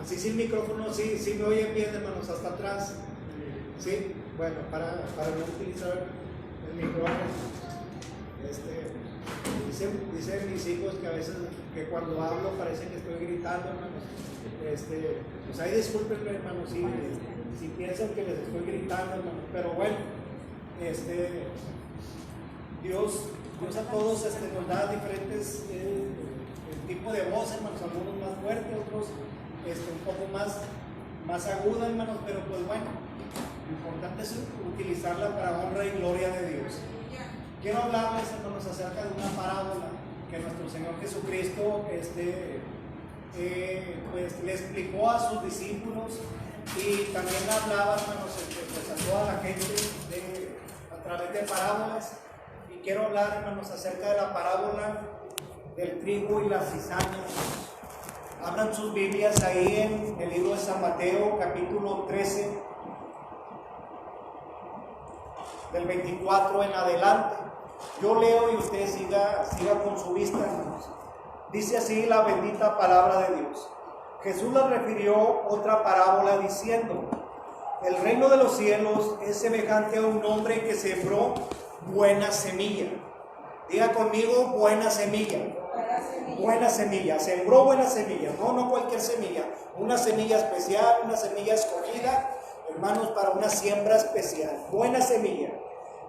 Sí, el micrófono, sí me oyen bien, hermanos, hasta atrás. Sí, bueno, para no utilizar el micrófono. Dicen mis hijos que a veces que cuando hablo parece que estoy gritando, hermanos. Pues ahí discúlpenme, hermanos, si piensan que les estoy gritando, hermanos, pero bueno, Dios a todos nos da diferentes tipos de voz, hermanos, algunos más fuertes, otros un poco más aguda, hermanos, pero pues bueno, lo importante es utilizarla para honra y gloria de Dios. Quiero hablarles, hermanos, acerca de una parábola que nuestro Señor Jesucristo pues le explicó a sus discípulos y también hablaba, hermanos, pues a toda la gente a través de parábolas. Y quiero hablar, hermanos, acerca de la parábola del trigo y la cizaña. Abran sus Biblias ahí en el libro de San Mateo, capítulo 13, del 24 en adelante. Yo leo y usted siga con su vista, hermanos. Dice así la bendita palabra de Dios. Jesús le refirió otra parábola diciendo: el reino de los cielos es semejante a un hombre que sembró buena semilla. Diga conmigo, buena semilla. Buena semilla, sembró buena semilla, no cualquier semilla, una semilla especial, una semilla escogida, hermanos, para una siembra especial, buena semilla.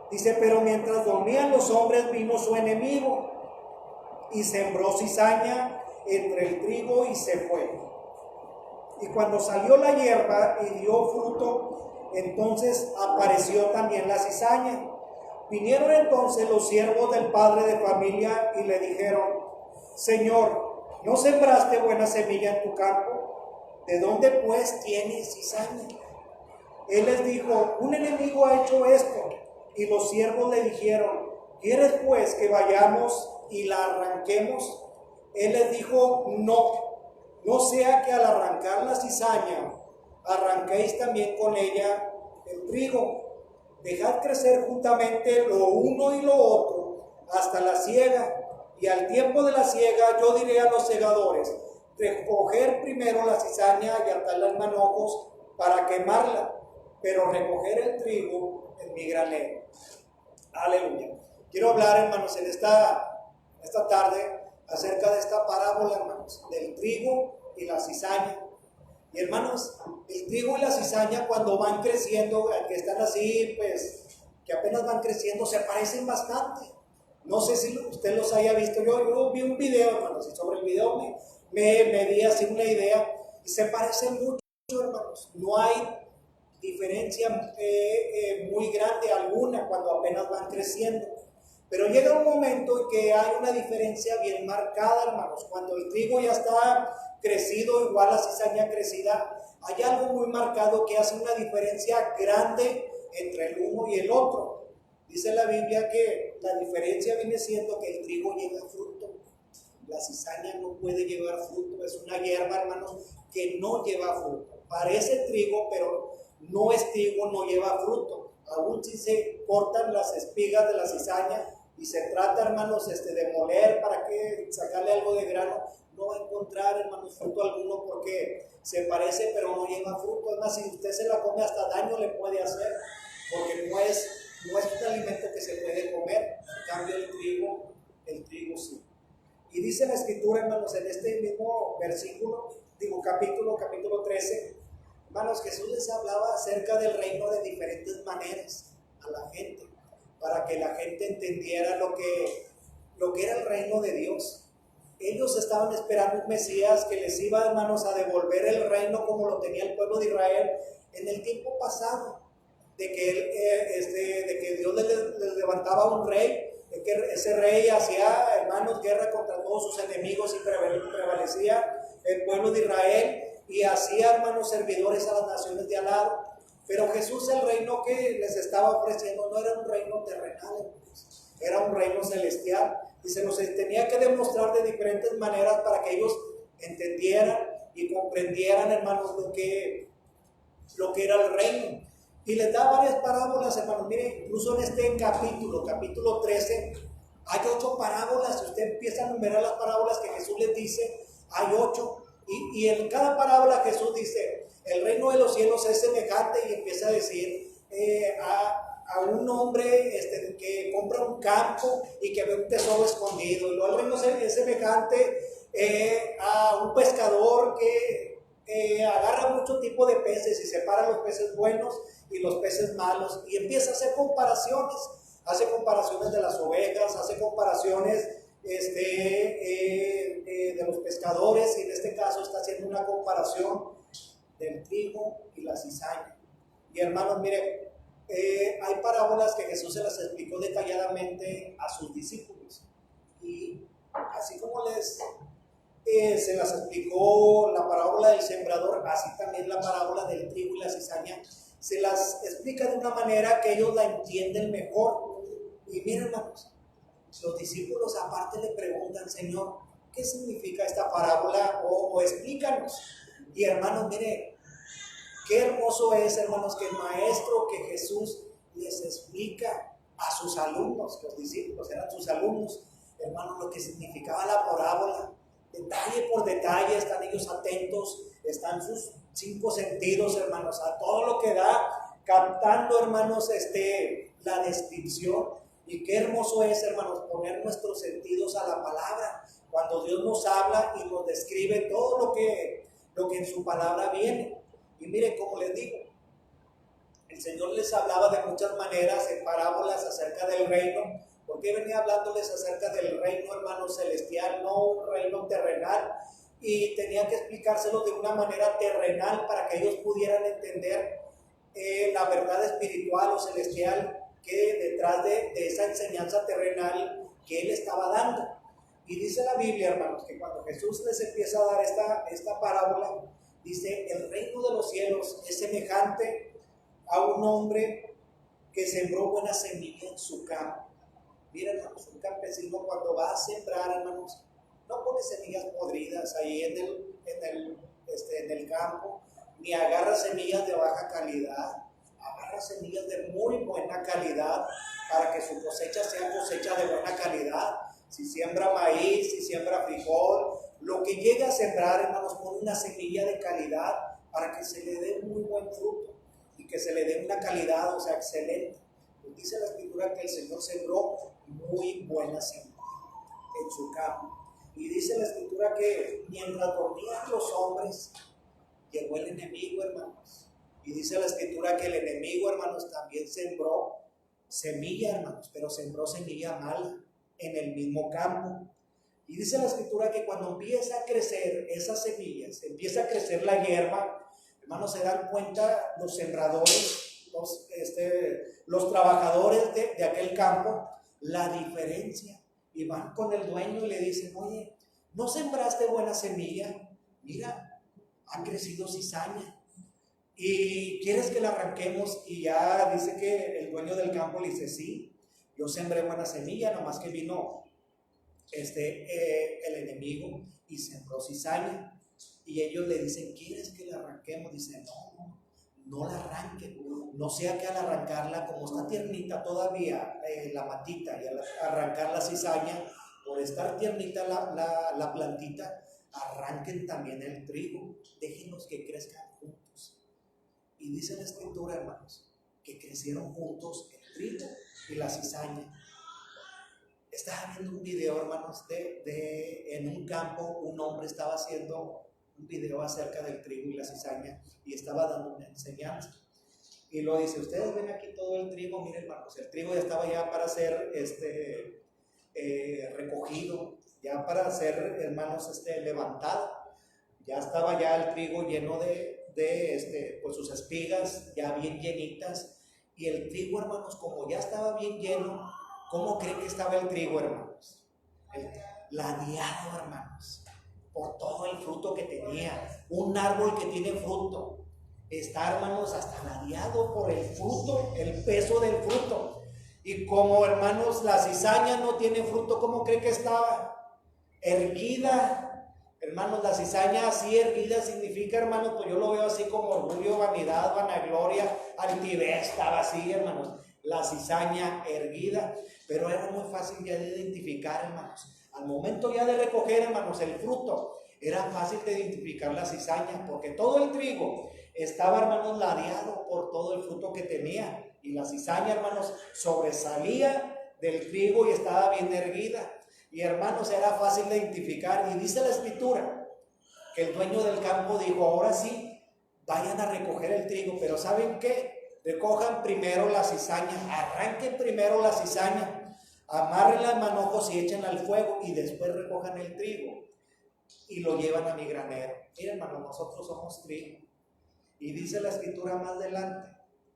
Dice, pero mientras dormían los hombres vino su enemigo y sembró cizaña entre el trigo y se fue. Y cuando salió la hierba y dio fruto, entonces apareció también la cizaña. Vinieron entonces los siervos del padre de familia y le dijeron: Señor, ¿no sembraste buena semilla en tu campo? ¿De dónde pues tienes cizaña? Él les dijo: un enemigo ha hecho esto. Y los siervos le dijeron: ¿quieres pues que vayamos y la arranquemos? Él les dijo: no sea que al arrancar la cizaña arranquéis también con ella el trigo. Dejad crecer juntamente lo uno y lo otro hasta la siega. Y al tiempo de la siega yo diré a los segadores: recoger primero la cizaña y atarla en manojos para quemarla, pero recoger el trigo en mi granero. Aleluya. Quiero hablar, hermanos, en esta tarde acerca de esta parábola, hermanos, del trigo y la cizaña. Y hermanos, el trigo y la cizaña cuando van creciendo, que están así, pues, que apenas van creciendo, se parecen bastante. No sé si usted los haya visto. Yo vi un video, hermanos, y sobre el video me di así una idea, y se parecen mucho, hermanos. No hay diferencia muy grande alguna cuando apenas van creciendo. Pero llega un momento en que hay una diferencia bien marcada, hermanos. Cuando el trigo ya está crecido, igual la cizaña crecida, hay algo muy marcado que hace una diferencia grande entre el uno y el otro. Dice la Biblia que la diferencia viene siendo que el trigo lleva fruto, la cizaña no puede llevar fruto. Es una hierba, hermanos, que no lleva fruto. Parece trigo, pero no es trigo, no lleva fruto. Aún si se cortan las espigas de la cizaña y se trata, hermanos, de moler para que sacarle algo de grano, no va a encontrar, hermanos, fruto alguno, porque se parece pero no lleva fruto. Además, si usted se la come, hasta daño le puede hacer, porque no es un alimento que se puede comer. En cambio el trigo sí. Y dice la escritura, hermanos, en este mismo capítulo 13, hermanos, Jesús les hablaba acerca del reino de diferentes maneras a la gente, para que la gente entendiera lo que era el reino de Dios. Ellos estaban esperando un Mesías que les iba, hermanos, a devolver el reino como lo tenía el pueblo de Israel en el tiempo pasado, de que Dios les levantaba un rey, de que ese rey hacía, hermanos, guerra contra todos sus enemigos y prevalecía el pueblo de Israel y hacía, hermanos, servidores a las naciones de al lado. Pero Jesús, el reino que les estaba ofreciendo, no era un reino terrenal, hermanos, era un reino celestial, y se nos tenía que demostrar de diferentes maneras para que ellos entendieran y comprendieran, hermanos, lo que era el reino. Y les da varias parábolas, hermanos. Miren, incluso en este capítulo 13, hay 8 parábolas. Si usted empieza a enumerar las parábolas que Jesús les dice, hay 8. Y en cada parábola Jesús dice, el reino de los cielos es semejante, y empieza a decir a un hombre que compra un campo y que ve un tesoro escondido. Y luego el reino es semejante a un pescador que agarra mucho tipo de peces y separa los peces buenos y los peces malos, y empieza a hacer comparaciones. Hace comparaciones de las ovejas, hace comparaciones de los pescadores, y en este caso está haciendo una comparación del trigo y la cizaña. Y hermanos, miren, hay parábolas que Jesús se las explicó detalladamente a sus discípulos, y así como se las explicó la parábola del sembrador, así también la parábola del trigo y la cizaña se las explica de una manera que ellos la entienden mejor. Y miren, hermanos, los discípulos aparte le preguntan, Señor, ¿qué significa esta parábola? O explícanos. Y hermanos, miren, qué hermoso es, hermanos, que el maestro, que Jesús les explica a sus alumnos. Los discípulos eran sus alumnos, hermanos, lo que significaba la parábola. Detalle por detalle están ellos atentos, están sus 5 sentidos, hermanos, a todo lo que da, captando, hermanos, la descripción. Y qué hermoso es, hermanos, poner nuestros sentidos a la palabra, cuando Dios nos habla y nos describe todo lo que en su palabra viene. Y mire, como les digo, el Señor les hablaba de muchas maneras en parábolas acerca del reino, porque venía hablándoles acerca del reino, hermanos, celestial, no un reino terrenal, y tenía que explicárselo de una manera terrenal para que ellos pudieran entender la verdad espiritual o celestial que detrás de esa enseñanza terrenal que Él estaba dando. Y dice la Biblia, hermanos, que cuando Jesús les empieza a dar esta parábola, dice, el reino de los cielos es semejante a un hombre que sembró buena semilla en su campo. Miren, hermanos, un campesino cuando va a sembrar, hermanos, no pone semillas podridas ahí en el campo, ni agarra semillas de baja calidad, agarra semillas de muy buena calidad para que su cosecha sea cosecha de buena calidad. Si siembra maíz, si siembra frijol, lo que llega a sembrar, hermanos, pone una semilla de calidad para que se le dé muy buen fruto y que se le dé una calidad, o sea, excelente. Pues dice la Escritura que el Señor sembró muy buena semilla en su campo. Y dice la Escritura que mientras dormían los hombres, llegó el enemigo, hermanos. Y dice la Escritura que el enemigo, hermanos, también sembró semilla, hermanos, pero sembró semilla mala en el mismo campo. Y dice la Escritura que cuando empieza a crecer esas semillas, empieza a crecer la hierba, hermanos, se dan cuenta los sembradores, los trabajadores de aquel campo, la diferencia. Y van con el dueño y le dicen, oye, ¿no sembraste buena semilla? Mira, ha crecido cizaña. ¿Y quieres que la arranquemos? Y ya dice que el dueño del campo le dice, sí, yo sembré buena semilla, nomás que vino el enemigo y sembró cizaña. Y ellos le dicen, ¿quieres que la arranquemos? Dice, no la arranquen, no sea que al arrancarla, como está tiernita todavía la matita, y al arrancar la cizaña, por estar tiernita la plantita, arranquen también el trigo, déjenlos que crezcan juntos. Y dice la Escritura, hermanos, que crecieron juntos el trigo y la cizaña. Estaba viendo un video, hermanos, en un campo, un hombre estaba haciendo un video acerca del trigo y la cizaña y estaba dando una enseñanza. Y lo dice, ustedes ven aquí todo el trigo, miren, hermanos, el trigo ya estaba ya para ser recogido, ya para ser, hermanos, levantado. Ya estaba ya el trigo lleno pues sus espigas ya bien llenitas. Y el trigo, hermanos, como ya estaba bien lleno, ¿cómo creen que estaba el trigo, hermanos? Ladeado, hermanos, por todo el fruto que tenía. Un árbol que tiene fruto está, hermanos, hasta ladeado por el fruto, el peso del fruto. Y como, hermanos, la cizaña no tiene fruto, ¿cómo creen que estaba? Erguida. Hermanos, la cizaña así erguida significa, hermanos, pues yo lo veo así como orgullo, vanidad, vanagloria, altivez, estaba así, hermanos, la cizaña erguida, pero era muy fácil ya de identificar, hermanos. Al momento ya de recoger, hermanos, el fruto, Era fácil de identificar la cizaña, porque todo el trigo estaba, hermanos, ladeado por todo el fruto que tenía. Y la cizaña, hermanos, sobresalía del trigo y estaba bien erguida. Y, hermanos, era fácil de identificar. Y dice la Escritura que el dueño del campo dijo: ahora sí, vayan a recoger el trigo, pero ¿saben qué? Recojan primero la cizaña, arranquen primero la cizaña, amárrenla en manojos y échenla al fuego, y después recojan el trigo y lo llevan a mi granero. Miren, hermanos, nosotros somos trigo. Y dice la Escritura más adelante,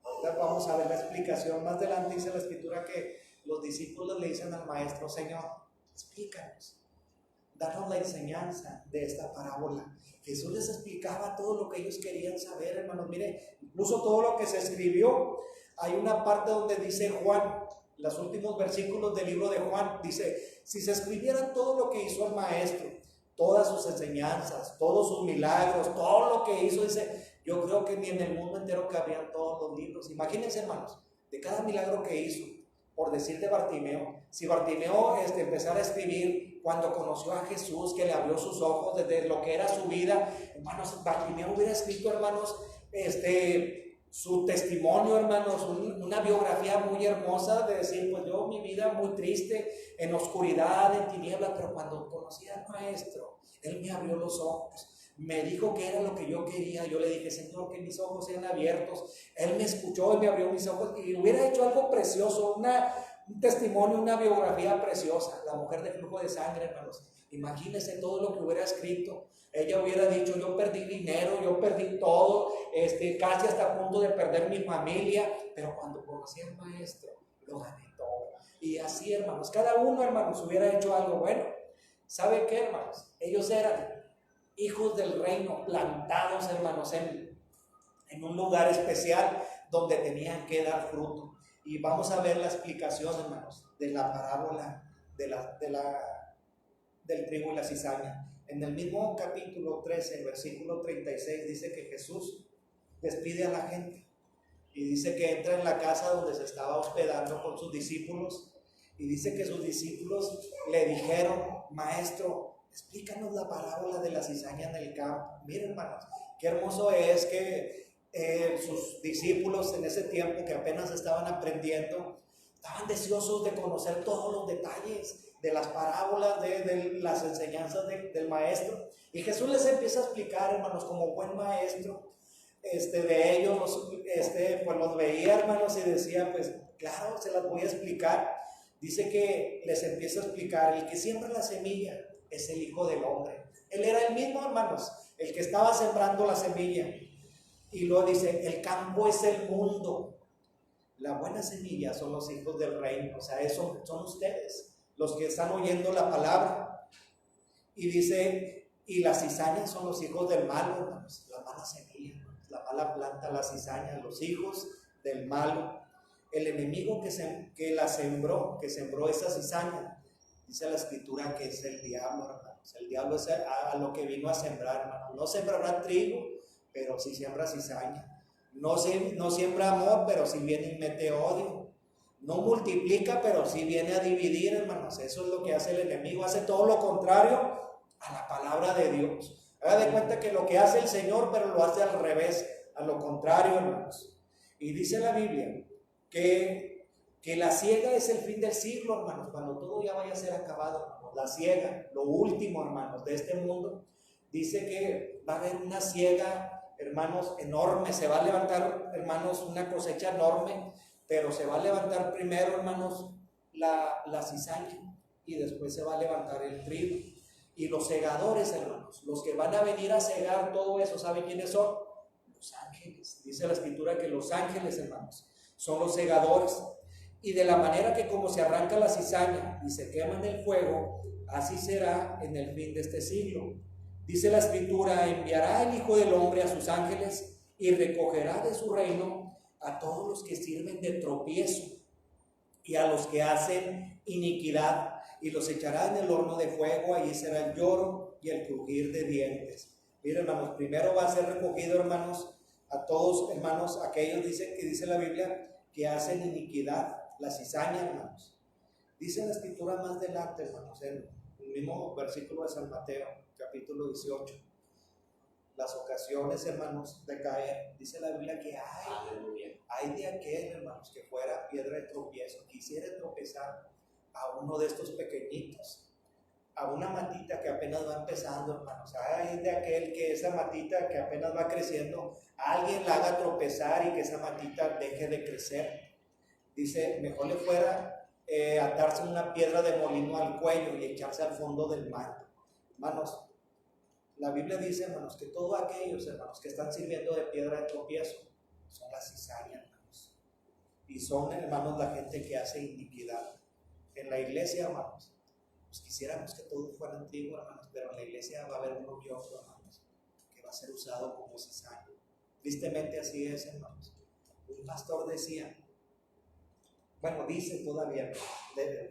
ahora vamos a ver la explicación, más adelante dice la Escritura que los discípulos le dicen al maestro: Señor, explícanos, danos la enseñanza de esta parábola. Jesús les explicaba todo lo que ellos querían saber, hermanos. Mire, incluso todo lo que se escribió. Hay una parte donde dice Juan, los últimos versículos del libro de Juan, dice: si se escribiera todo lo que hizo el maestro, todas sus enseñanzas, todos sus milagros, todo lo que hizo, dice, yo creo que ni en el mundo entero cabrían todos los libros. Imagínense, hermanos, de cada milagro que hizo. Por decir de Bartimeo, si Bartimeo empezara a escribir cuando conoció a Jesús, que le abrió sus ojos desde lo que era su vida, hermanos, Bartimeo hubiera escrito, hermanos, su testimonio, hermanos, una biografía muy hermosa de decir: pues yo, mi vida muy triste, en oscuridad, en tinieblas, pero cuando conocí al maestro, él me abrió los ojos. Me dijo que era lo que yo quería. Yo le dije: Señor, que mis ojos sean abiertos. Él me escuchó y me abrió mis ojos, y hubiera hecho algo precioso, un testimonio, una biografía preciosa. La mujer de flujo de sangre, hermanos, imagínense todo lo que hubiera escrito. Ella hubiera dicho: yo perdí dinero, yo perdí todo, casi hasta a punto de perder mi familia, pero cuando conocí al maestro, lo gané todo. Y así, hermanos, cada uno, hermanos, hubiera hecho algo bueno. ¿Sabe qué, hermanos? Ellos eran hijos del reino, plantados, hermanos, en un lugar especial donde tenían que dar fruto. Y vamos a ver la explicación, hermanos, de la parábola del trigo y la cizaña. En el mismo capítulo 13, versículo 36, dice que Jesús despide a la gente y dice que entra en la casa donde se estaba hospedando con sus discípulos, y dice que sus discípulos le dijeron: Maestro, explícanos la parábola de la cizaña en el campo. Miren, hermanos, qué hermoso es que sus discípulos en ese tiempo, que apenas estaban aprendiendo, estaban deseosos de conocer todos los detalles de las parábolas, de las enseñanzas del maestro. Y Jesús les empieza a explicar, hermanos, como buen maestro, de ellos, pues los veía, hermanos, y decía: pues claro, se las voy a explicar. Dice que les empieza a explicar: el que siembra la semilla es el Hijo del Hombre. Él era el mismo, hermanos, el que estaba sembrando la semilla. Y luego dice: el campo es el mundo. La buena semilla son los hijos del reino. O sea, eso son ustedes, los que están oyendo la palabra. Y dice: y las cizañas son los hijos del malo, hermanos. La mala semilla, hermanos, la mala planta, la cizaña, los hijos del malo. El enemigo que la sembró, que sembró esa cizaña, dice la Escritura que es el diablo, hermanos. El diablo es a lo que vino a sembrar, hermanos. No sembrará trigo, pero sí siembra cizaña. No siembra amor, pero sí viene y mete odio. No multiplica, pero sí viene a dividir, hermanos. Eso es lo que hace el enemigo. Hace todo lo contrario a la palabra de Dios. Haga de cuenta que lo que hace el Señor, pero lo hace al revés, a lo contrario, hermanos. Y dice la Biblia que la siega es el fin del siglo, hermanos, cuando todo ya vaya a ser acabado, hermanos. La siega, lo último, hermanos, de este mundo. Dice que va a haber una siega, hermanos, enorme. Se va a levantar, hermanos, una cosecha enorme, pero se va a levantar primero, hermanos, la cizaña, y después se va a levantar el trigo. Y los segadores, hermanos, los que van a venir a segar todo eso, ¿saben quiénes son? Los ángeles. Dice la Escritura que los ángeles, hermanos, son los segadores. Y de la manera que como se arranca la cizaña y se quema en el fuego, así será en el fin de este siglo. Dice la Escritura: enviará el Hijo del Hombre a sus ángeles y recogerá de su reino a todos los que sirven de tropiezo y a los que hacen iniquidad, y los echará en el horno de fuego. Allí será el lloro y el crujir de dientes. Miren, hermanos, primero va a ser recogido, hermanos, a todos, hermanos, aquellos dice la Biblia que hacen iniquidad, la cizaña, hermanos. Dice la Escritura más adelante, hermanos, en el mismo versículo de San Mateo, capítulo 18. Las ocasiones, hermanos, de caer. Dice la Biblia que hay de aquel, hermanos, que fuera piedra de tropiezo, quisiera tropezar a uno de estos pequeñitos, a una matita que apenas va empezando, hermanos. Hay de aquel que esa matita que apenas va creciendo, alguien la haga tropezar y que esa matita deje de crecer. Dice, mejor le fuera atarse una piedra de molino al cuello y echarse al fondo del mar. Hermanos, la Biblia dice, hermanos, que todos aquellos, hermanos, que están sirviendo de piedra de tropiezo son la cizaña, hermanos. Y son, hermanos, la gente que hace iniquidad. En la iglesia, hermanos, pues quisiéramos que todos fueran trigo, hermanos, pero en la iglesia va a haber uno que otro, hermanos, que va a ser usado como cizaña. Tristemente así es, hermanos. Un pastor decía, bueno, dice todavía,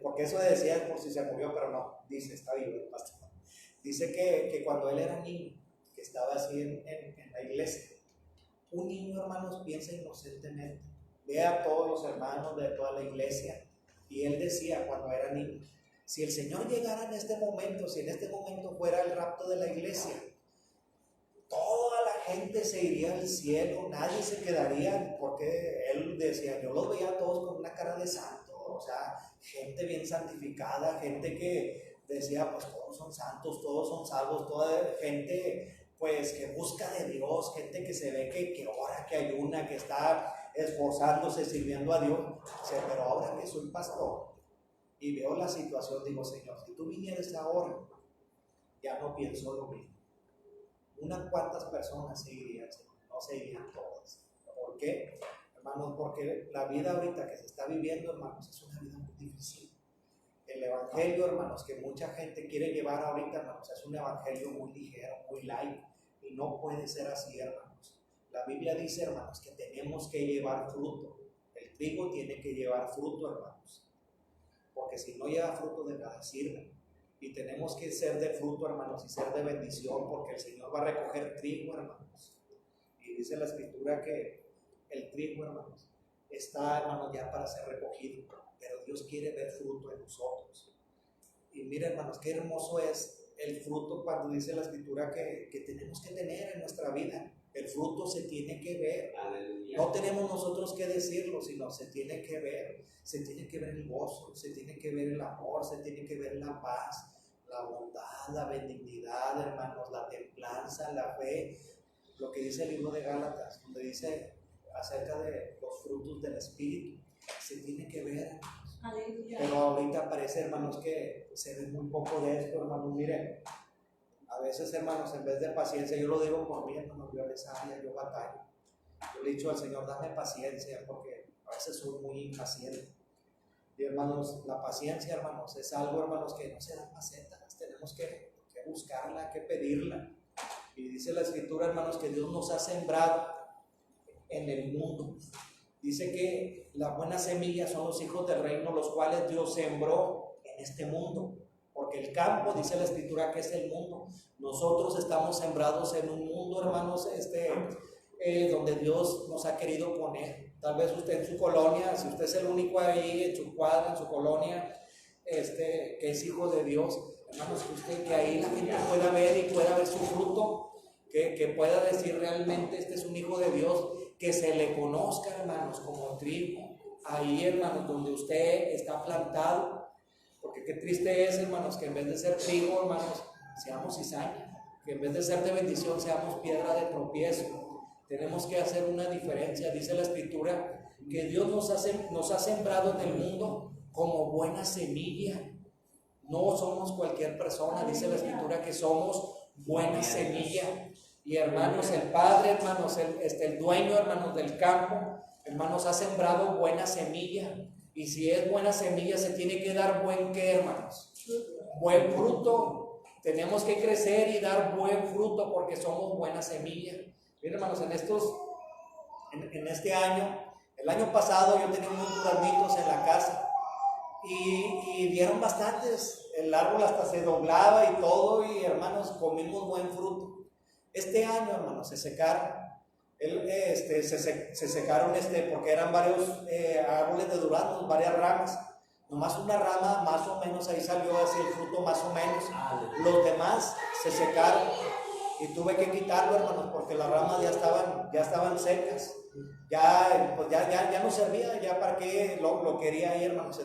porque eso decía por si se murió, pero no, dice, está vivo el pastor. Dice que cuando él era niño, que estaba así en la iglesia, un niño, hermanos, piensa inocentemente, ve a todos los hermanos de toda la iglesia, y él decía cuando era niño, si el Señor llegara en este momento, si en este momento fuera el rapto de la iglesia, toda la gente se iría al cielo, nadie se quedaría, porque él decía, yo los veía a todos con una cara de santo, o sea, gente bien santificada, gente que decía, pues todos son santos, todos son salvos, toda gente pues que busca de Dios, gente que se ve que ora, que ayuna, que está esforzándose, sirviendo a Dios. O sea, pero ahora que soy pastor y veo la situación, digo, Señor, si tú vinieras ahora, ya no pienso lo mismo. Unas cuantas personas se irían, no se irían todas. ¿Por qué? Hermanos, porque la vida ahorita que se está viviendo, hermanos, es una vida muy difícil. El evangelio, hermanos, que mucha gente quiere llevar ahorita, hermanos, es un evangelio muy ligero, muy light, y no puede ser así, hermanos. La Biblia dice, hermanos, que tenemos que llevar fruto. El trigo tiene que llevar fruto, hermanos, porque si no lleva fruto, de nada sirve. Y tenemos que ser de fruto, hermanos, y ser de bendición, porque el Señor va a recoger trigo, hermanos. Y dice la Escritura que el trigo, hermanos, está, hermanos, ya para ser recogido, pero Dios quiere ver fruto en nosotros. Y mira, hermanos, qué hermoso es el fruto cuando dice la Escritura que tenemos que tener en nuestra vida. El fruto se tiene que ver. Aleluya. No tenemos nosotros que decirlo, sino se tiene que ver. Se tiene que ver el gozo, se tiene que ver el amor, se tiene que ver la paz, la bondad, la benignidad, hermanos, la templanza, la fe. Lo que dice el libro de Gálatas, donde dice acerca de los frutos del Espíritu, se tiene que ver, hermanos. Aleluya. Pero ahorita parece, hermanos, que se ve muy poco de esto, hermanos. Miren, a veces, hermanos, en vez de paciencia, yo lo digo por mí, hermanos, yo les área, yo batallo. Yo le he dicho al Señor, dame paciencia, porque a veces soy muy impaciente. Y hermanos, la paciencia, hermanos, es algo, hermanos, que no se dan macetas, tenemos que buscarla, que pedirla. Y dice la Escritura, hermanos, que Dios nos ha sembrado en el mundo. Dice que la buena semilla son los hijos del reino, los cuales Dios sembró en este mundo. Porque el campo, dice la Escritura, que es el mundo. Nosotros estamos sembrados en un mundo, hermanos, donde Dios nos ha querido poner. Tal vez usted en su colonia, si usted es el único ahí en su cuadra, en su colonia, que es hijo de Dios, hermanos, que ahí la gente pueda ver y pueda ver su fruto, que pueda decir realmente este es un hijo de Dios, que se le conozca, hermanos, como trigo, ahí, hermanos, donde usted está plantado. Porque qué triste es, hermanos, que en vez de ser trigo, hermanos, seamos cizaña, que en vez de ser de bendición, seamos piedra de tropiezo. Tenemos que hacer una diferencia. Dice la Escritura que Dios nos ha sembrado en el mundo como buena semilla. No somos cualquier persona, dice la Escritura que somos buena semilla. Y hermanos, el Padre, hermanos, el dueño, hermanos, del campo, hermanos, ha sembrado buena semilla. Y si es buena semilla, se tiene que dar buen ¿qué, hermanos? Buen fruto. Tenemos que crecer y dar buen fruto porque somos buena semilla. Miren, hermanos, en este año, el año pasado yo tenía unos duramitos en la casa y dieron bastantes. El árbol hasta se doblaba y todo, y hermanos, comimos buen fruto. Este año, hermanos, se secaron. Se secaron porque eran varios árboles de duraznos, varias ramas. Nomás una rama más o menos, ahí salió así el fruto más o menos. Los demás se secaron y tuve que quitarlo, hermanos, porque las ramas ya estaban secas. Ya no servía, ya para qué lo quería ahí, hermanos.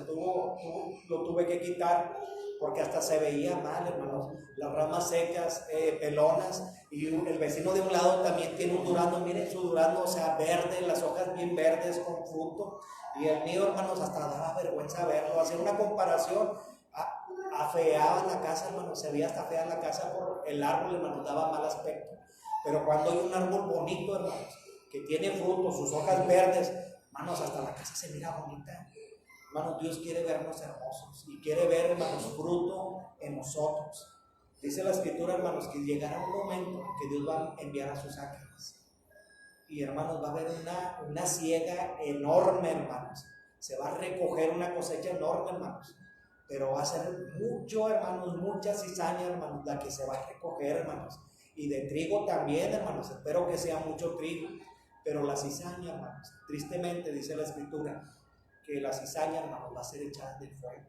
Lo tuve que quitar porque hasta se veía mal, hermanos. Las ramas secas, pelonas, y el vecino de un lado también tiene un durazno. Miren su durazno, o sea, verde, las hojas bien verdes con fruto. Y el mío, hermanos, hasta daba vergüenza verlo. Hacer una comparación, afeaba la casa, hermanos, se veía hasta fea la casa por el árbol, hermanos, daba mal aspecto. Pero cuando hay un árbol bonito, hermanos, que tiene frutos, sus hojas verdes, hermanos, hasta la casa se mira bonita. Hermanos, Dios quiere vernos hermosos y quiere ver, hermanos, fruto en nosotros. Dice la Escritura, hermanos, que llegará un momento que Dios va a enviar a sus ángeles. Y, hermanos, va a haber una siega enorme, hermanos. Se va a recoger una cosecha enorme, hermanos. Pero va a ser mucho, hermanos, mucha cizaña, hermanos, la que se va a recoger, hermanos. Y de trigo también, hermanos. Espero que sea mucho trigo. Pero la cizaña, hermanos, tristemente dice la Escritura, que la cizaña, hermanos, va a ser echada del fuego,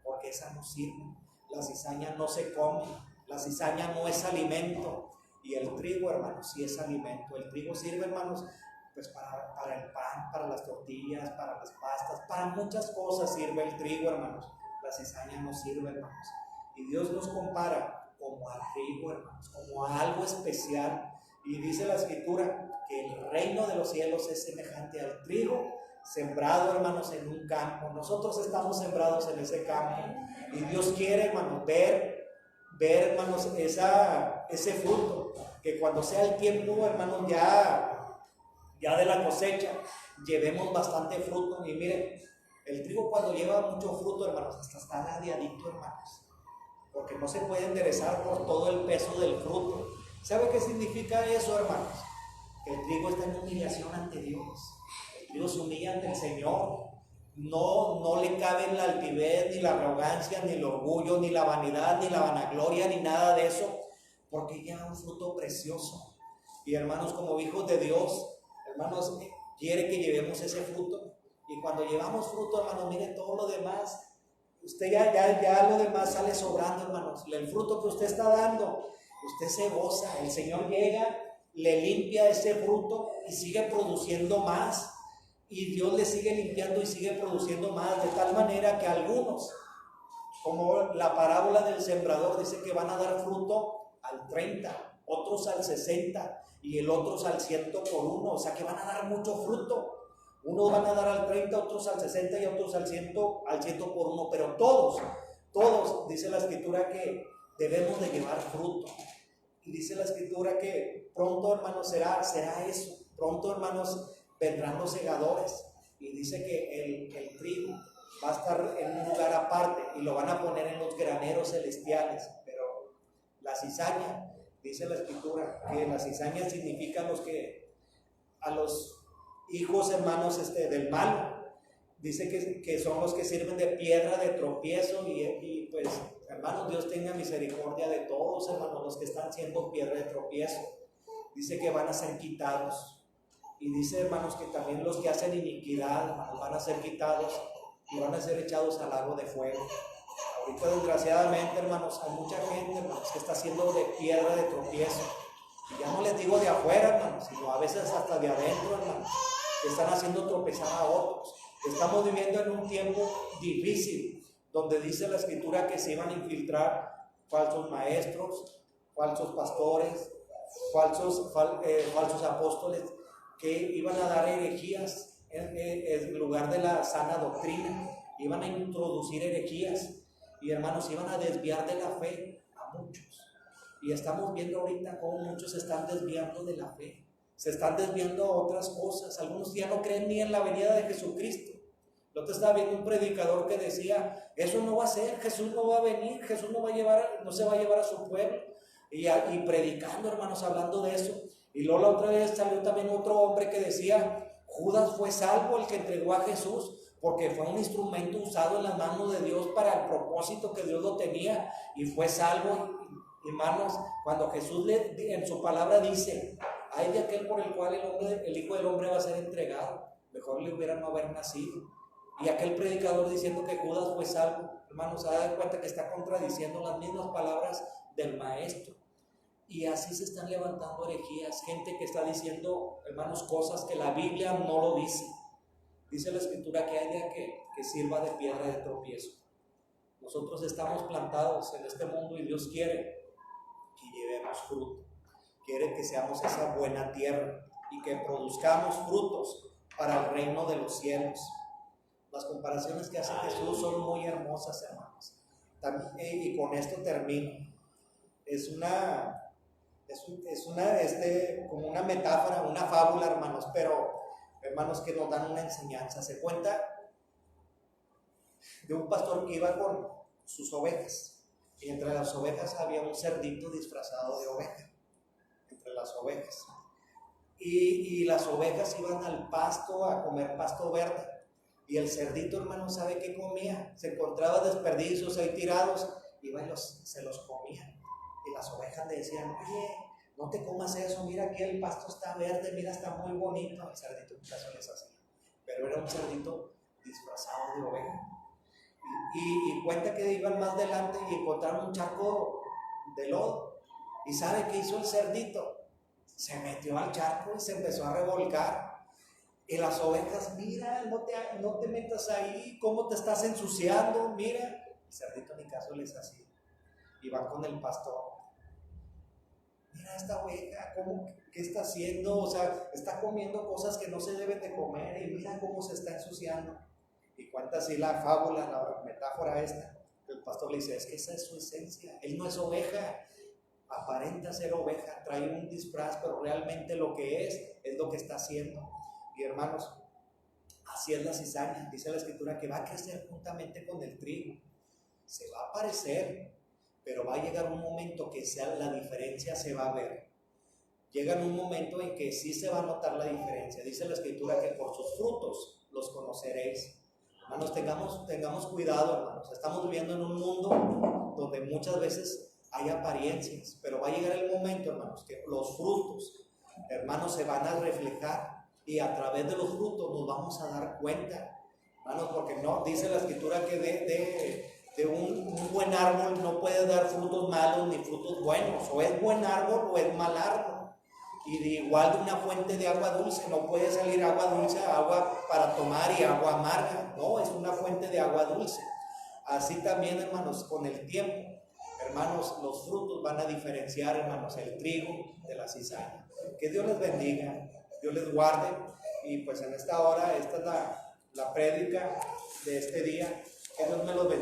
porque esa no sirve. La cizaña no se come, la cizaña no es alimento, y el trigo, hermanos, sí es alimento. El trigo sirve, hermanos, pues para el pan, para las tortillas, para las pastas, para muchas cosas sirve el trigo, hermanos. La cizaña no sirve, hermanos. Y Dios nos compara como al trigo, hermanos, como a algo especial. Y dice la Escritura que el reino de los cielos es semejante al trigo sembrado, hermanos, en un campo. Nosotros estamos sembrados en ese campo y Dios quiere, hermanos, ver, hermanos, ese fruto, que cuando sea el tiempo, hermanos, ya de la cosecha, llevemos bastante fruto. Y miren, el trigo cuando lleva mucho fruto, hermanos, hasta está ladeadito, hermanos, porque no se puede enderezar por todo el peso del fruto. ¿Sabe qué significa eso, hermanos? Que el trigo está en humillación ante Dios. Dios humilla ante el Señor. No le cabe la altivez, ni la arrogancia, ni el orgullo, ni la vanidad, ni la vanagloria, ni nada de eso, porque ya un fruto precioso. Y, hermanos, como hijos de Dios, hermanos, quiere que llevemos ese fruto. Y cuando llevamos fruto, hermanos, miren todo lo demás. Usted ya lo demás sale sobrando, hermanos. El fruto que usted está dando, usted se goza. El Señor llega, le limpia ese fruto y sigue produciendo más. Y Dios le sigue limpiando y sigue produciendo más, de tal manera que algunos, como la parábola del sembrador, dice que van a dar fruto al 30, otros al 60 y el otros al 100 por uno. O sea que van a dar mucho fruto. Unos van a dar al 30, otros al 60 y otros al 100 por uno. Pero todos, dice la Escritura que debemos de llevar fruto. Y dice la Escritura que pronto, hermanos, será eso. Pronto, hermanos, vendrán los segadores. Y dice que el trigo va a estar en un lugar aparte y lo van a poner en los graneros celestiales. Pero la cizaña, dice la Escritura, que la cizaña significa a los hijos, hermanos, del mal. Dice que son los que sirven de piedra de tropiezo y pues, hermanos, Dios tenga misericordia de todos, hermanos, los que están siendo piedra de tropiezo. Dice que van a ser quitados. Y dice, hermanos, que también los que hacen iniquidad, hermanos, van a ser quitados y van a ser echados al lago de fuego. Ahorita, desgraciadamente, hermanos, hay mucha gente, hermanos, que está haciendo de piedra de tropiezo. Y ya no les digo de afuera, hermanos, sino a veces hasta de adentro, hermanos, que están haciendo tropezar a otros. Estamos viviendo en un tiempo difícil, donde dice la Escritura que se iban a infiltrar falsos maestros, falsos pastores, falsos apóstoles, que iban a dar herejías en lugar de la sana doctrina. Iban a introducir herejías y, hermanos, iban a desviar de la fe a muchos. Y estamos viendo ahorita cómo muchos se están desviando de la fe, se están desviando a otras cosas. Algunos ya no creen ni en la venida de Jesucristo. Yo te estaba viendo un predicador que decía, eso no va a ser, Jesús no va a venir, Jesús no se va a llevar a su pueblo. Y predicando, hermanos, hablando de eso. Y luego la otra vez salió también otro hombre que decía, Judas fue salvo, el que entregó a Jesús, porque fue un instrumento usado en las manos de Dios para el propósito que Dios lo tenía, y fue salvo. Hermanos, cuando Jesús en su palabra dice, hay de aquel por el cual el Hijo del Hombre va a ser entregado, mejor le hubiera no haber nacido. Y aquel predicador diciendo que Judas fue salvo, hermanos, se da cuenta que está contradiciendo las mismas palabras del maestro. Y así se están levantando herejías, gente que está diciendo, hermanos, cosas que la Biblia no lo dice. Dice la Escritura que hay de que sirva de piedra de tropiezo. Nosotros estamos plantados en este mundo y Dios quiere que llevemos fruto. Quiere que seamos esa buena tierra y que produzcamos frutos para el reino de los cielos. Las comparaciones que hace Jesús son muy hermosas, hermanos. Y con esto termino. Es como una metáfora, una fábula, hermanos, pero hermanos que nos dan una enseñanza. Se cuenta de un pastor que iba con sus ovejas y entre las ovejas había un cerdito disfrazado de oveja, entre las ovejas. Y las ovejas iban al pasto a comer pasto verde. Y el cerdito, hermano, ¿sabe qué comía? Se encontraba desperdicios ahí tirados, iba y se los comía. Y las ovejas le decían, oye, no te comas eso, mira aquí el pasto está verde, mira, está muy bonito. El cerdito en caso les hacía, pero era un cerdito disfrazado de oveja. Y cuenta que iban más adelante y encontraron un charco de lodo. ¿Y sabe qué hizo el cerdito? Se metió al charco y se empezó a revolcar. Y las ovejas, mira, no te metas ahí, cómo te estás ensuciando, mira. El cerdito ni caso les hacía. Y van con el pastor. Mira esta oveja, ¿qué está haciendo? O sea, está comiendo cosas que no se deben de comer y mira cómo se está ensuciando. Y cuenta así la fábula, la metáfora esta. El pastor le dice, es que esa es su esencia. Él no es oveja, aparenta ser oveja, trae un disfraz, pero realmente lo que es lo que está haciendo. Y hermanos, así es la cizaña. Dice la Escritura que va a crecer juntamente con el trigo. Se va a parecer, pero va a llegar un momento que la diferencia se va a ver. Llega un momento en que sí se va a notar la diferencia. Dice la Escritura que por sus frutos los conoceréis. Hermanos, tengamos cuidado, hermanos. Estamos viviendo en un mundo donde muchas veces hay apariencias, pero va a llegar el momento, hermanos, que los frutos, hermanos, se van a reflejar. Y a través de los frutos nos vamos a dar cuenta, hermanos, porque no dice la Escritura que de un buen árbol no puede dar frutos malos ni frutos buenos, o es buen árbol o es mal árbol. Y de igual de una fuente de agua dulce no puede salir agua dulce, agua para tomar y agua amarga, no, es una fuente de agua dulce. Así también, hermanos, con el tiempo, hermanos, los frutos van a diferenciar, hermanos, el trigo de la cizaña. Que Dios les bendiga, Dios les guarde. Y pues en esta hora, esta es la prédica de este día. Que Dios me los bendiga.